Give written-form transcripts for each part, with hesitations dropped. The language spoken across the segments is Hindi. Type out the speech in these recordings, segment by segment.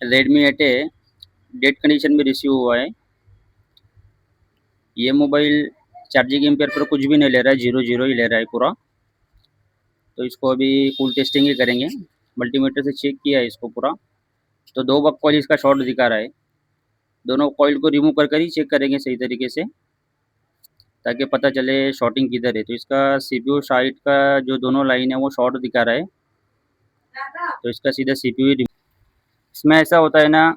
रेडमी 8 है, डेट कंडीशन में रिसीव हुआ है। ये मोबाइल चार्जिंग एम्पेयर पर कुछ भी नहीं ले रहा है, 0 ही ले रहा है पूरा। तो इसको अभी कूल टेस्टिंग ही करेंगे। मल्टीमीटर से चेक किया है इसको पूरा, तो 2 बक कॉइल इसका शॉर्ट दिखा रहा है। दोनों कॉइल को रिमूव कर कर ही चेक करेंगे सही तरीके से, ताकि पता चले शॉर्टिंग किधर है। तो इसका सीपीयू साइड का जो दोनों लाइन है वो शॉर्ट दिखा रहा है, तो इसका सीधा सीपीयू ही इसमें ऐसा होता है ना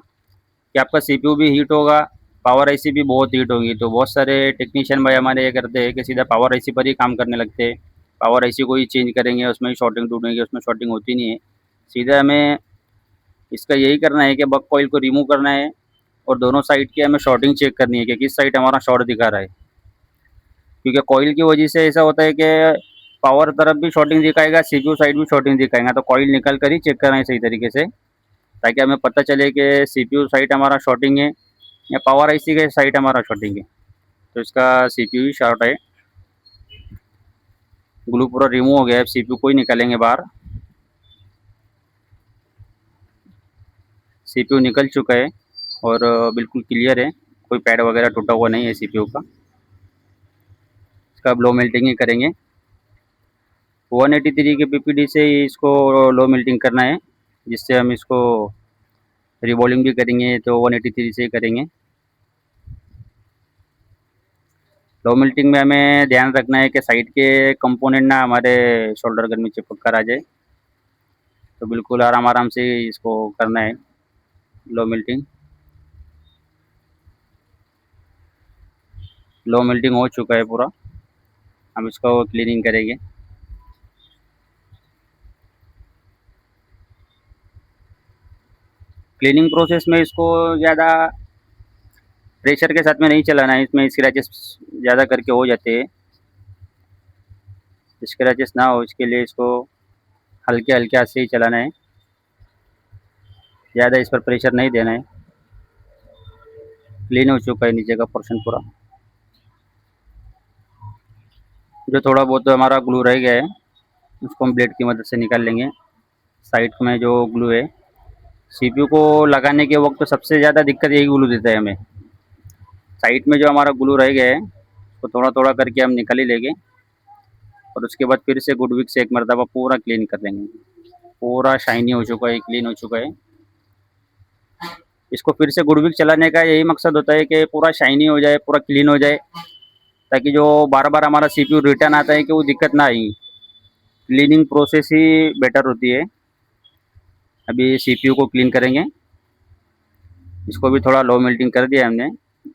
कि आपका सीपीयू भी हीट होगा, पावर आईसी भी बहुत हीट होगी। तो बहुत सारे टेक्नीशियन भाई हमारे ये करते हैं कि सीधा पावर आईसी पर ही काम करने लगते हैं। पावर आईसी को ही चेंज करेंगे, उसमें ही शॉर्टिंग ढूंढेंगे, उसमें शॉर्टिंग होती नहीं है। सीधा हमें इसका यही करना है कि बक कॉइल को रिमूव करना है, और दोनों साइड की हमें शॉर्टिंग चेक करनी है कि किस साइड हमारा शॉर्ट दिखा रहा है। क्योंकि कॉइल की वजह से ऐसा होता है कि पावर तरफ भी शॉर्टिंग दिखाएगा, सीपीयू साइड भी शॉर्टिंग दिखाएगा। तो कॉइल निकाल कर ही चेक करना है सही तरीके से, ताकि हमें पता चले कि सीपीयू साइड हमारा शॉर्टिंग है या पावर आईसी के साइड हमारा शॉर्टिंग है। तो इसका सीपीयू ही शॉर्ट है। ग्लू पूरा रिमूव हो गया है, सीपीयू को ही निकालेंगे बाहर। सीपीयू निकल चुका है और बिल्कुल क्लियर है, कोई पैड वगैरह टूटा हुआ नहीं है सीपीयू का। इसका अब लो मेल्टिंग ही करेंगे। 183 के पीपीडी से ही इसको लो मेल्टिंग करना है, जिससे हम इसको रिबॉलिंग भी करेंगे तो 183 से ही करेंगे। लो मेल्टिंग में हमें ध्यान रखना है कि साइड के कंपोनेंट ना हमारे शोल्डर गन में चिपक कर आ जाए। तो बिल्कुल आराम आराम से इसको करना है लो मेल्टिंग। लो मेल्टिंग हो चुका है पूरा, हम इसको क्लीनिंग करेंगे। क्लीनिंग प्रोसेस में इसको ज़्यादा प्रेशर के साथ में नहीं चलाना है, इसमें स्क्रैचेस ज़्यादा करके हो जाते हैं। स्क्रैचेस ना हो इसके लिए इसको हल्के हल्के हाथ से ही चलाना है, ज़्यादा इस पर प्रेशर नहीं देना है। क्लीन हो चुका है नीचे का पोर्शन पूरा। जो थोड़ा बहुत हमारा ग्लू रह गया है उसको हम ब्लेड की मदद से निकाल लेंगे। साइड में जो ग्लू है, सीपीयू को लगाने के वक्त तो सबसे ज़्यादा दिक्कत यही ग्लू देता है हमें। साइड में जो हमारा ग्लू रह गया है तो थोड़ा थोड़ा करके हम निकाल ही लेंगे, और उसके बाद फिर से गुडविक से एक मरतबा पूरा क्लीन कर लेंगे। पूरा शाइनी हो चुका है, क्लीन हो चुका है। इसको फिर से गुडविक चलाने का यही मकसद होता है कि पूरा शाइनी हो जाए, पूरा क्लीन हो जाए, ताकि जो बार बार हमारा सीपीयू रिटर्न आता है कि वो दिक्कत ना आए। क्लीनिंग प्रोसेस ही बेटर होती है। अभी सीपीयू को क्लीन करेंगे, इसको भी थोड़ा लो मेल्टिंग कर दिया हमने,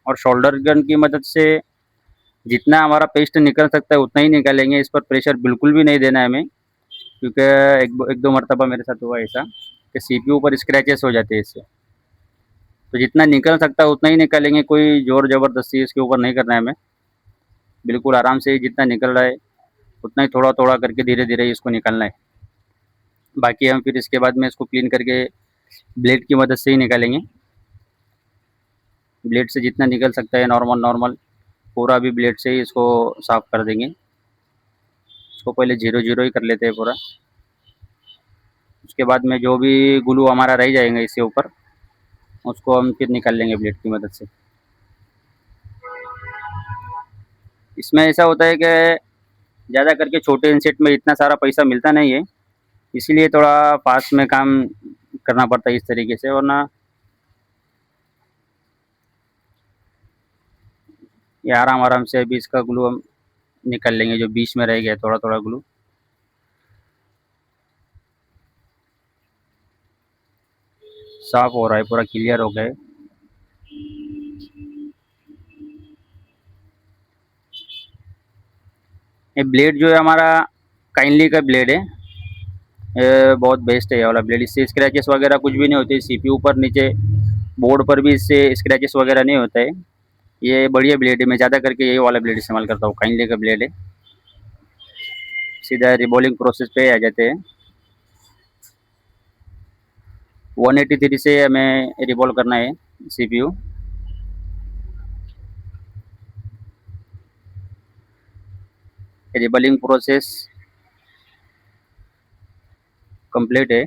और शोल्डर गन की मदद से जितना हमारा पेस्ट निकल सकता है उतना ही निकालेंगे। इस पर प्रेशर बिल्कुल भी नहीं देना है हमें, क्योंकि एक दो मरतबा मेरे साथ हुआ ऐसा कि सीपीयू पर स्क्रैचेस हो जाते हैं इससे। तो जितना निकल सकता है उतना ही निकालेंगे, कोई ज़ोर ज़बरदस्ती इसके ऊपर नहीं करना है हमें। बिल्कुल आराम से जितना निकल रहा है उतना ही थोड़ा थोड़ा करके धीरे धीरे इसको निकालना है। बाकी हम फिर इसके बाद में इसको क्लीन करके ब्लेड की मदद से ही निकालेंगे। ब्लेड से जितना निकल सकता है नॉर्मल नॉर्मल पूरा भी ब्लेड से ही इसको साफ़ कर देंगे। इसको पहले 0 ही कर लेते हैं पूरा। उसके बाद में जो भी ग्लू हमारा रह जाएगा इसके ऊपर, उसको हम फिर निकाल लेंगे ब्लेड की मदद से। इसमें ऐसा होता है कि ज़्यादा करके छोटे इनसेट में इतना सारा पैसा मिलता नहीं है, इसीलिए थोड़ा फास्ट में काम करना पड़ता है इस तरीके से, वरना ये आराम आराम से अभी इसका ग्लू हम निकाल लेंगे जो बीच में रह गया थोड़ा थोड़ा ग्लू। साफ हो रहा है, पूरा क्लियर हो गया है। ये ब्लेड जो है हमारा काइंडली का ब्लेड है, ये बहुत बेस्ट है ये वाला ब्लेड। इससे स्क्रैचेस वगैरह कुछ भी नहीं होते, सीपीयू पर नीचे बोर्ड पर भी इससे स्क्रैचेस वगैरह नहीं होता है। ये बढ़िया ब्लेड है, मैं ज़्यादा करके यही वाला ब्लेड इस्तेमाल करता हूँ, काइंडली का ब्लेड है। सीधा रिबॉलिंग प्रोसेस पे आ जाते हैं। 183 से हमें रिबॉल्व करना है सीपीयू। रिबॉलिंग प्रोसेस कंप्लीट है।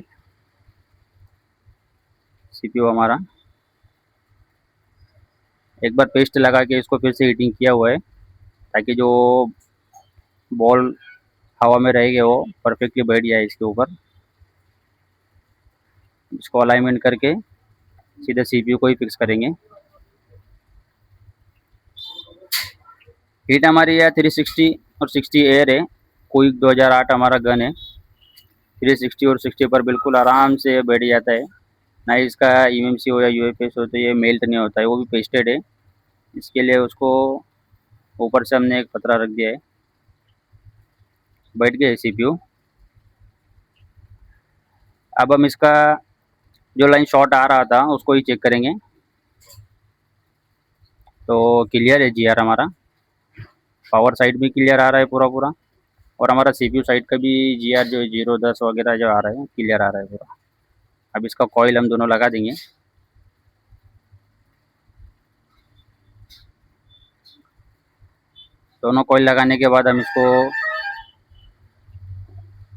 सीपीयू हमारा एक बार पेस्ट लगा के इसको फिर से हीटिंग किया हुआ है, ताकि जो बॉल हवा में रहेंगे वो परफेक्टली बैठ जाए इसके ऊपर। इसको अलाइनमेंट करके सीधे सीपीयू को ही फिक्स करेंगे। हीट हमारी है 360 और 60 एयर है। क्विक 2008 हमारा गन है। 360 और 60 पर बिल्कुल आराम से बैठ जाता है। ना इसका ईएमसी हो या यूएफएस हो तो ये मेल्ट नहीं होता है, वो भी पेस्टेड है। इसके लिए उसको ऊपर से हमने एक पतरा रख दिया है। बैठ गया सीपीयू। अब हम इसका जो लाइन शॉर्ट आ रहा था उसको ही चेक करेंगे। तो क्लियर है जीआर हमारा, पावर साइड भी क्लियर आ रहा है पूरा पूरा, और हमारा सीपीयू साइड का भी जीआर जो 010 वगैरह जो आ रहा है क्लियर आ रहा है पूरा। अब इसका कॉइल हम दोनों लगा देंगे। दोनों कॉइल लगाने के बाद हम इसको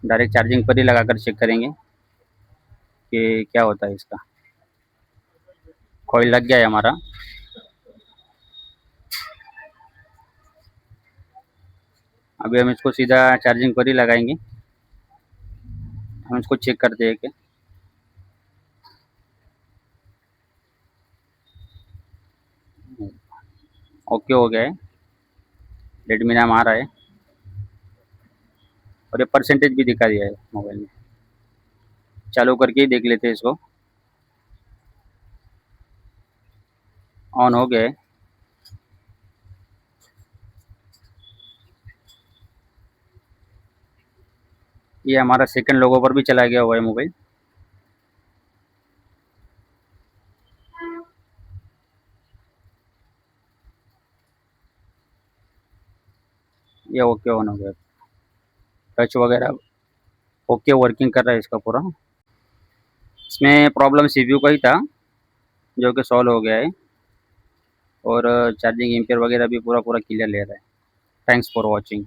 डायरेक्ट चार्जिंग पर ही लगाकर चेक करेंगे कि क्या होता है इसका। कॉइल लग गया है हमारा। अभी हम इसको सीधा चार्जिंग पर ही लगाएंगे। हम इसको चेक करते हैं कि ओके हो गया है। रेडमी नाम आ रहा है और ये परसेंटेज भी दिखा दिया है मोबाइल में। चालू करके ही देख लेते हैं इसको। ऑन हो गया है। ये हमारा सेकंड लोगो पर भी चला गया हुआ है मोबाइल। ये ओके ऑन हो गया। टच वगैरह ओके वर्किंग कर रहा है इसका पूरा। इसमें प्रॉब्लम सीपीयू का ही था जो कि सॉल्व हो गया है, और चार्जिंग एम्पियर वगैरह भी पूरा पूरा क्लियर ले रहा है। Thanks for watching.